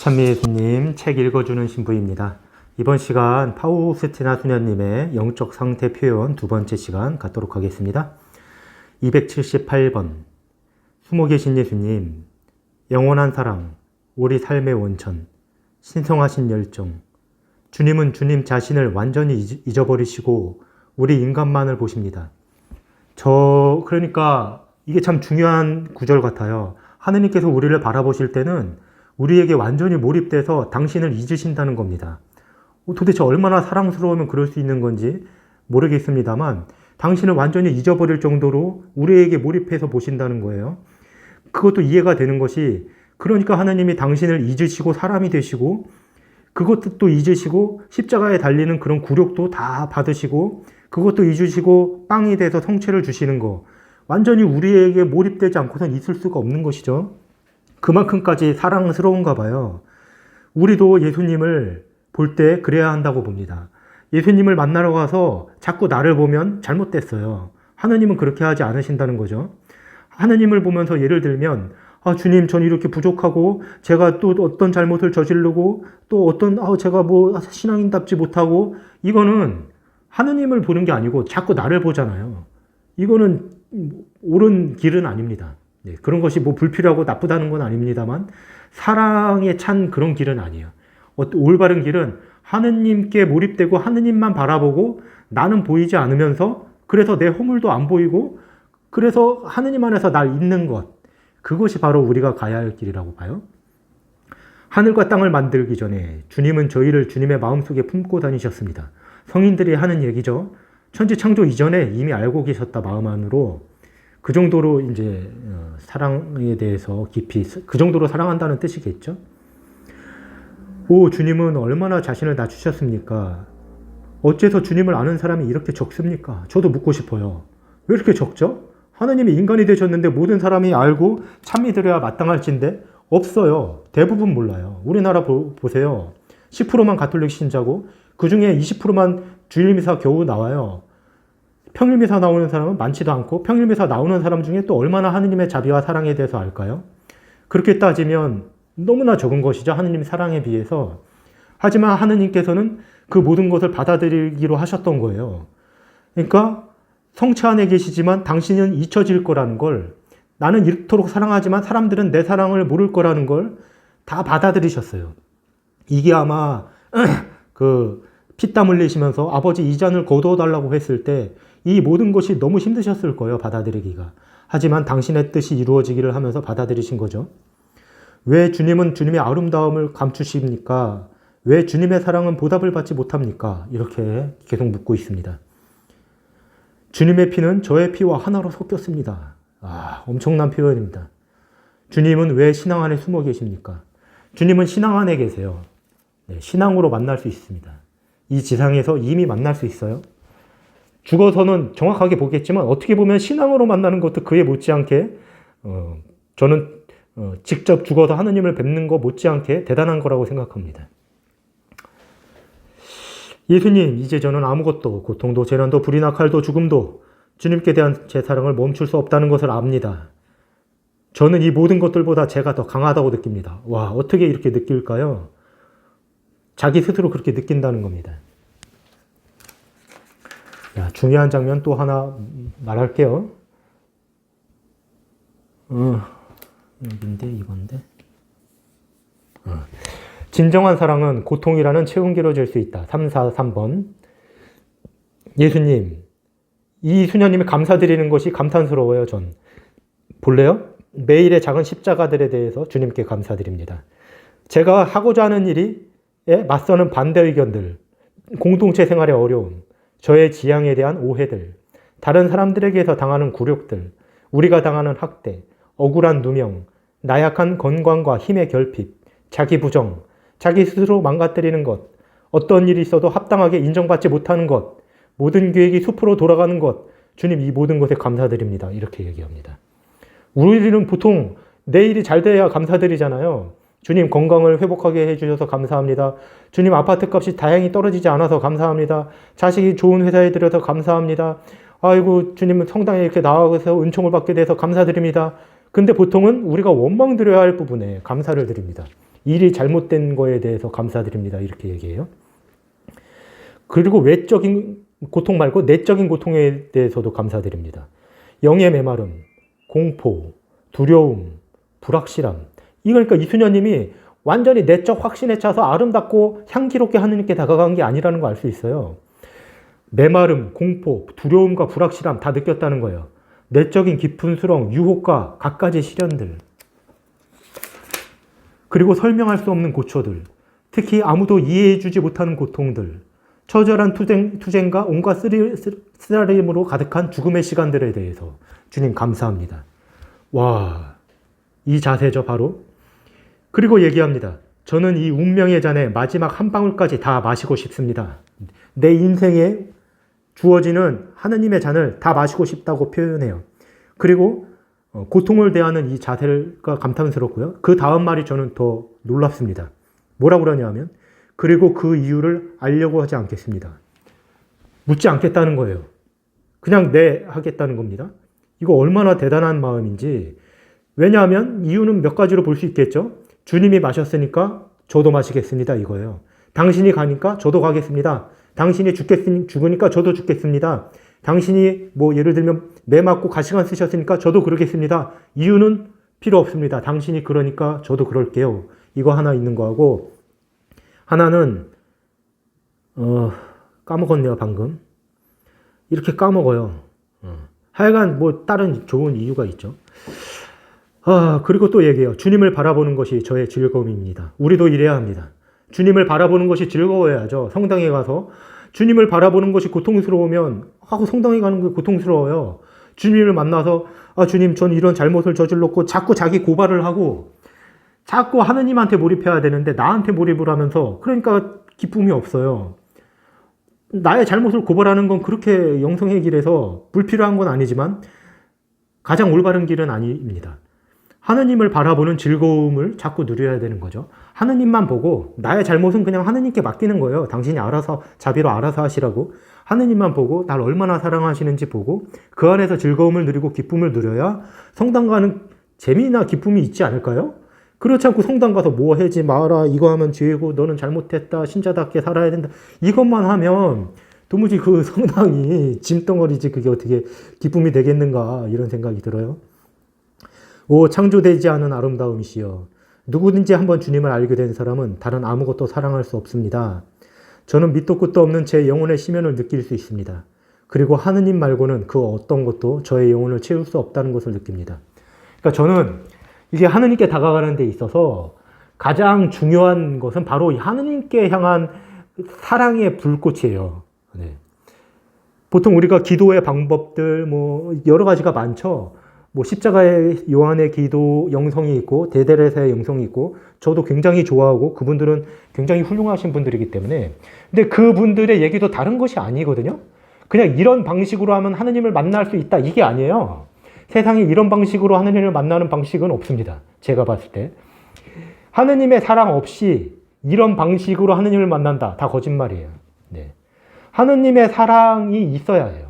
찬미예수님 책 읽어주는 신부입니다. 이번 시간 파우스티나 수녀님의 영적 상태 표현 두 번째 시간 갖도록 하겠습니다. 278번 숨어 계신 예수님, 영원한 사랑, 우리 삶의 원천, 신성하신 열정. 주님은 주님 자신을 완전히 잊어버리시고 우리 인간만을 보십니다. 그러니까 이게 참 중요한 구절 같아요. 하느님께서 우리를 바라보실 때는 우리에게 완전히 몰입돼서 당신을 잊으신다는 겁니다. 도대체 얼마나 사랑스러우면 그럴 수 있는 건지 모르겠습니다만 당신을 완전히 잊어버릴 정도로 우리에게 몰입해서 보신다는 거예요. 그것도 이해가 되는 것이, 그러니까 하나님이 당신을 잊으시고 사람이 되시고 그것도 또 잊으시고 십자가에 달리는 그런 굴욕도 다 받으시고 그것도 잊으시고 빵이 돼서 성체를 주시는 거, 완전히 우리에게 몰입되지 않고선 있을 수가 없는 것이죠. 그만큼까지 사랑스러운가 봐요. 우리도 예수님을 볼 때 그래야 한다고 봅니다. 예수님을 만나러 가서 자꾸 나를 보면 잘못됐어요. 하나님은 그렇게 하지 않으신다는 거죠. 하나님을 보면서 예를 들면, 주님, 전 이렇게 부족하고 제가 또 어떤 잘못을 저지르고 또 어떤 제가 신앙인답지 못하고, 이거는 하나님을 보는 게 아니고 자꾸 나를 보잖아요. 이거는 옳은 길은 아닙니다. 그런 것이 불필요하고 나쁘다는 건 아닙니다만 사랑에 찬 그런 길은 아니에요. 올바른 길은 하느님께 몰입되고 하느님만 바라보고 나는 보이지 않으면서, 그래서 내 허물도 안 보이고 그래서 하느님 안에서 날 잊는 것, 그것이 바로 우리가 가야 할 길이라고 봐요. 하늘과 땅을 만들기 전에 주님은 저희를 주님의 마음속에 품고 다니셨습니다. 성인들이 하는 얘기죠. 천지 창조 이전에 이미 알고 계셨다, 마음 안으로. 그 정도로 이제 사랑에 대해서 깊이, 그 정도로 사랑한다는 뜻이겠죠. 주님은 얼마나 자신을 낮추셨습니까? 어째서 주님을 아는 사람이 이렇게 적습니까? 저도 묻고 싶어요. 왜 이렇게 적죠? 하나님이 인간이 되셨는데 모든 사람이 알고 참미들어야 마땅할진데 없어요. 대부분 몰라요. 우리나라 보세요. 10%만 가톨릭 신자고 그 중에 20%만 주일미사 겨우 나와요. 평일미사 나오는 사람은 많지도 않고 평일미사 나오는 사람 중에 또 얼마나 하느님의 자비와 사랑에 대해서 알까요? 그렇게 따지면 너무나 적은 것이죠. 하느님 사랑에 비해서. 하지만 하느님께서는 그 모든 것을 받아들이기로 하셨던 거예요. 그러니까 성체 안에 계시지만 당신은 잊혀질 거라는 걸, 나는 이토록 사랑하지만 사람들은 내 사랑을 모를 거라는 걸 다 받아들이셨어요. 이게 아마 피땀 흘리시면서 아버지 이 잔을 거두어달라고 했을 때 이 모든 것이 너무 힘드셨을 거예요, 받아들이기가. 하지만 당신의 뜻이 이루어지기를 하면서 받아들이신 거죠. 왜 주님은 주님의 아름다움을 감추십니까? 왜 주님의 사랑은 보답을 받지 못합니까? 이렇게 계속 묻고 있습니다. 주님의 피는 저의 피와 하나로 섞였습니다. 엄청난 표현입니다. 주님은 왜 신앙 안에 숨어 계십니까? 주님은 신앙 안에 계세요. 신앙으로 만날 수 있습니다. 이 지상에서 이미 만날 수 있어요. 죽어서는 정확하게 보겠지만 어떻게 보면 신앙으로 만나는 것도 그에 못지않게 저는 직접 죽어서 하느님을 뵙는 거 못지않게 대단한 거라고 생각합니다. 예수님, 이제 저는 아무것도, 고통도 재난도 불이나 칼도 죽음도 주님께 대한 제 사랑을 멈출 수 없다는 것을 압니다. 저는 이 모든 것들보다 제가 더 강하다고 느낍니다. 어떻게 이렇게 느낄까요? 자기 스스로 그렇게 느낀다는 겁니다. 중요한 장면 또 하나 말할게요. 여긴데, 이건데. 진정한 사랑은 고통이라는 체온계로 질 수 있다. 343번. 예수님, 이 수녀님이 감사드리는 것이 감탄스러워요, 전. 볼래요? 매일의 작은 십자가들에 대해서 주님께 감사드립니다. 제가 하고자 하는 일에 맞서는 반대 의견들, 공동체 생활의 어려움, 저의 지향에 대한 오해들, 다른 사람들에게서 당하는 굴욕들, 우리가 당하는 학대, 억울한 누명, 나약한 건강과 힘의 결핍, 자기 부정, 자기 스스로 망가뜨리는 것, 어떤 일이 있어도 합당하게 인정받지 못하는 것, 모든 계획이 숲으로 돌아가는 것, 주님 이 모든 것에 감사드립니다. 이렇게 얘기합니다. 우리는 보통 내 일이 잘 돼야 감사드리잖아요. 주님 건강을 회복하게 해주셔서 감사합니다. 주님 아파트 값이 다행히 떨어지지 않아서 감사합니다. 자식이 좋은 회사에 들여서 감사합니다. 아이고 주님은 성당에 이렇게 나와서 은총을 받게 돼서 감사드립니다. 근데 보통은 우리가 원망 드려야 할 부분에 감사를 드립니다. 일이 잘못된 거에 대해서 감사드립니다. 이렇게 얘기해요. 그리고 외적인 고통 말고 내적인 고통에 대해서도 감사드립니다. 영의 메마름, 공포, 두려움, 불확실함. 그러니까 이순녀님이 완전히 내적 확신에 차서 아름답고 향기롭게 하느님께 다가간 게 아니라는 거 알 수 있어요. 메마름, 공포, 두려움과 불확실함 다 느꼈다는 거예요. 내적인 깊은 수렁, 유혹과 갖가지 시련들. 그리고 설명할 수 없는 고초들. 특히 아무도 이해해주지 못하는 고통들. 처절한 투쟁과 온갖 쓰라림으로 가득한 죽음의 시간들에 대해서 주님 감사합니다. 와, 이 자세죠 바로. 그리고 얘기합니다. 저는 이 운명의 잔의 마지막 한 방울까지 다 마시고 싶습니다. 내 인생에 주어지는 하느님의 잔을 다 마시고 싶다고 표현해요. 그리고 고통을 대하는 이 자세가 감탄스럽고요. 그 다음 말이 저는 더 놀랍습니다. 뭐라고 그러냐면 그리고 그 이유를 알려고 하지 않겠습니다. 묻지 않겠다는 거예요. 그냥 네 하겠다는 겁니다. 이거 얼마나 대단한 마음인지. 왜냐하면 이유는 몇 가지로 볼 수 있겠죠. 주님이 마셨으니까 저도 마시겠습니다 이거예요. 당신이 가니까 저도 가겠습니다. 당신이 죽으니까 저도 죽겠습니다. 당신이 뭐 예를 들면 매 맞고 가시관 쓰셨으니까 저도 그러겠습니다. 이유는 필요 없습니다. 당신이 그러니까 저도 그럴게요. 이거 하나 있는 거하고 하나는 까먹었네요 방금. 이렇게 까먹어요. 하여간 뭐 다른 좋은 이유가 있죠. 그리고 또 얘기해요. 주님을 바라보는 것이 저의 즐거움입니다. 우리도 이래야 합니다. 주님을 바라보는 것이 즐거워야죠. 성당에 가서 주님을 바라보는 것이 고통스러우면 성당에 가는 게 고통스러워요. 주님을 만나서 주님 전 이런 잘못을 저질렀고 자꾸 자기 고발을 하고 자꾸 하느님한테 몰입해야 되는데 나한테 몰입을 하면서 그러니까 기쁨이 없어요. 나의 잘못을 고발하는 건 그렇게 영성의 길에서 불필요한 건 아니지만 가장 올바른 길은 아닙니다. 하느님을 바라보는 즐거움을 자꾸 누려야 되는 거죠. 하느님만 보고 나의 잘못은 그냥 하느님께 맡기는 거예요. 당신이 알아서 자비로 알아서 하시라고. 하느님만 보고 날 얼마나 사랑하시는지 보고 그 안에서 즐거움을 누리고 기쁨을 누려야 성당 가는 재미나 기쁨이 있지 않을까요? 그렇지 않고 성당 가서 뭐 하지 마라, 이거 하면 죄고 너는 잘못했다, 신자답게 살아야 된다, 이것만 하면 도무지 그 성당이 짐덩어리지 그게 어떻게 기쁨이 되겠는가 이런 생각이 들어요. 오 창조되지 않은 아름다움이시여, 누구든지 한번 주님을 알게 된 사람은 다른 아무것도 사랑할 수 없습니다. 저는 밑도 끝도 없는 제 영혼의 심연을 느낄 수 있습니다. 그리고 하느님 말고는 그 어떤 것도 저의 영혼을 채울 수 없다는 것을 느낍니다. 그러니까 저는 이게 하느님께 다가가는 데 있어서 가장 중요한 것은 바로 하느님께 향한 사랑의 불꽃이에요. 네. 보통 우리가 기도의 방법들 뭐 여러 가지가 많죠. 뭐 십자가의 요한의 기도 영성이 있고 대데레사의 영성이 있고 저도 굉장히 좋아하고 그분들은 굉장히 훌륭하신 분들이기 때문에, 근데 그분들의 얘기도 다른 것이 아니거든요. 그냥 이런 방식으로 하면 하느님을 만날 수 있다 이게 아니에요. 세상에 이런 방식으로 하느님을 만나는 방식은 없습니다. 제가 봤을 때 하느님의 사랑 없이 이런 방식으로 하느님을 만난다, 다 거짓말이에요. 네. 하느님의 사랑이 있어야 해요.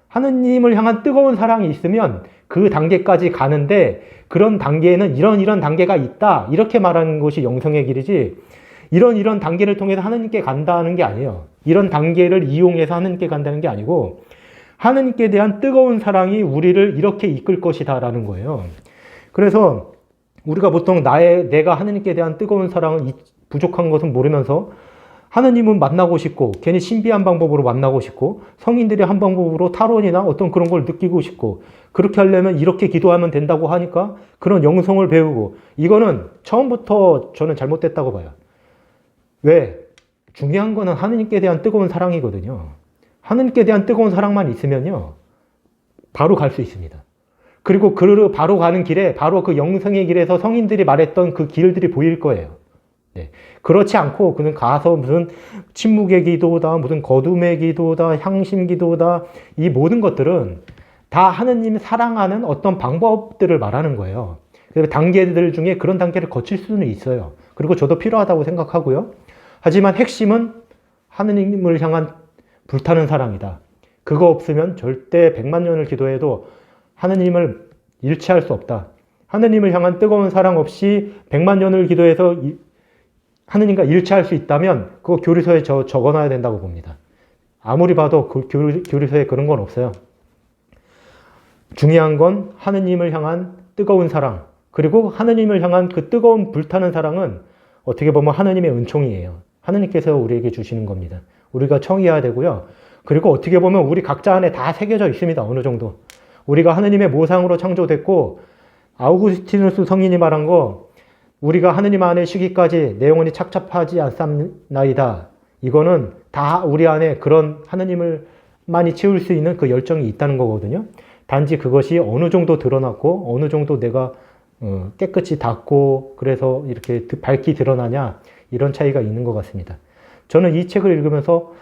하느님을 향한 뜨거운 사랑이 있으면 그 단계까지 가는데, 그런 단계에는 이런 단계가 있다 이렇게 말하는 것이 영성의 길이지, 이런 단계를 통해서 하느님께 간다는 게 아니에요. 이런 단계를 이용해서 하느님께 간다는 게 아니고 하느님께 대한 뜨거운 사랑이 우리를 이렇게 이끌 것이다 라는 거예요. 그래서 우리가 보통 내가 하느님께 대한 뜨거운 사랑은 부족한 것은 모르면서 하느님은 만나고 싶고 괜히 신비한 방법으로 만나고 싶고 성인들이 한 방법으로 타론이나 어떤 그런 걸 느끼고 싶고, 그렇게 하려면 이렇게 기도하면 된다고 하니까 그런 영성을 배우고, 이거는 처음부터 저는 잘못됐다고 봐요. 왜? 중요한 거는 하느님께 대한 뜨거운 사랑이거든요. 하느님께 대한 뜨거운 사랑만 있으면요 바로 갈 수 있습니다. 그리고 바로 가는 길에 바로 그 영성의 길에서 성인들이 말했던 그 길들이 보일 거예요. 네. 그렇지 않고 그는 가서 무슨 침묵의 기도다, 무슨 거둠의 기도다, 향심 기도다, 이 모든 것들은 다 하느님 사랑하는 어떤 방법들을 말하는 거예요. 그래서 단계들 중에 그런 단계를 거칠 수는 있어요. 그리고 저도 필요하다고 생각하고요. 하지만 핵심은 하느님을 향한 불타는 사랑이다. 그거 없으면 절대 100만 년을 기도해도 하느님을 일치할 수 없다. 하느님을 향한 뜨거운 사랑 없이 100만 년을 기도해서 하느님과 일치할 수 있다면 그거 교리서에 적어놔야 된다고 봅니다. 아무리 봐도 그 교리서에 그런 건 없어요. 중요한 건 하느님을 향한 뜨거운 사랑, 그리고 하느님을 향한 그 뜨거운 불타는 사랑은 어떻게 보면 하느님의 은총이에요. 하느님께서 우리에게 주시는 겁니다. 우리가 청해야 되고요. 그리고 어떻게 보면 우리 각자 안에 다 새겨져 있습니다. 어느 정도. 우리가 하느님의 모상으로 창조됐고, 아우구스티누스 성인이 말한 거, 우리가 하느님 안에 쉬기까지 내 영혼이 착잡하지 않삼나이다. 이거는 다 우리 안에 그런 하느님을 많이 채울 수 있는 그 열정이 있다는 거거든요. 단지 그것이 어느 정도 드러났고 어느 정도 내가 깨끗이 닦고 그래서 이렇게 밝게 드러나냐, 이런 차이가 있는 것 같습니다. 저는 이 책을 읽으면서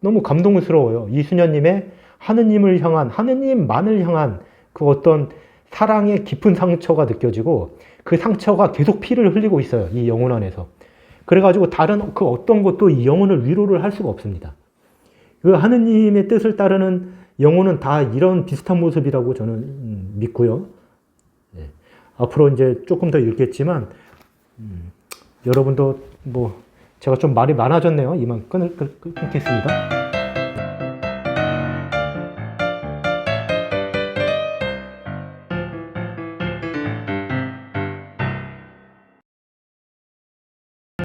너무 감동스러워요. 이순녀님의 하느님을 향한, 하느님만을 향한 그 어떤 사랑의 깊은 상처가 느껴지고, 그 상처가 계속 피를 흘리고 있어요. 이 영혼 안에서. 그래가지고 다른 그 어떤 것도 이 영혼을 위로를 할 수가 없습니다. 그 하느님의 뜻을 따르는 영혼은 다 이런 비슷한 모습이라고 저는 믿고요. 네. 앞으로 이제 조금 더 읽겠지만, 여러분도 제가 좀 말이 많아졌네요. 이만 끊겠습니다.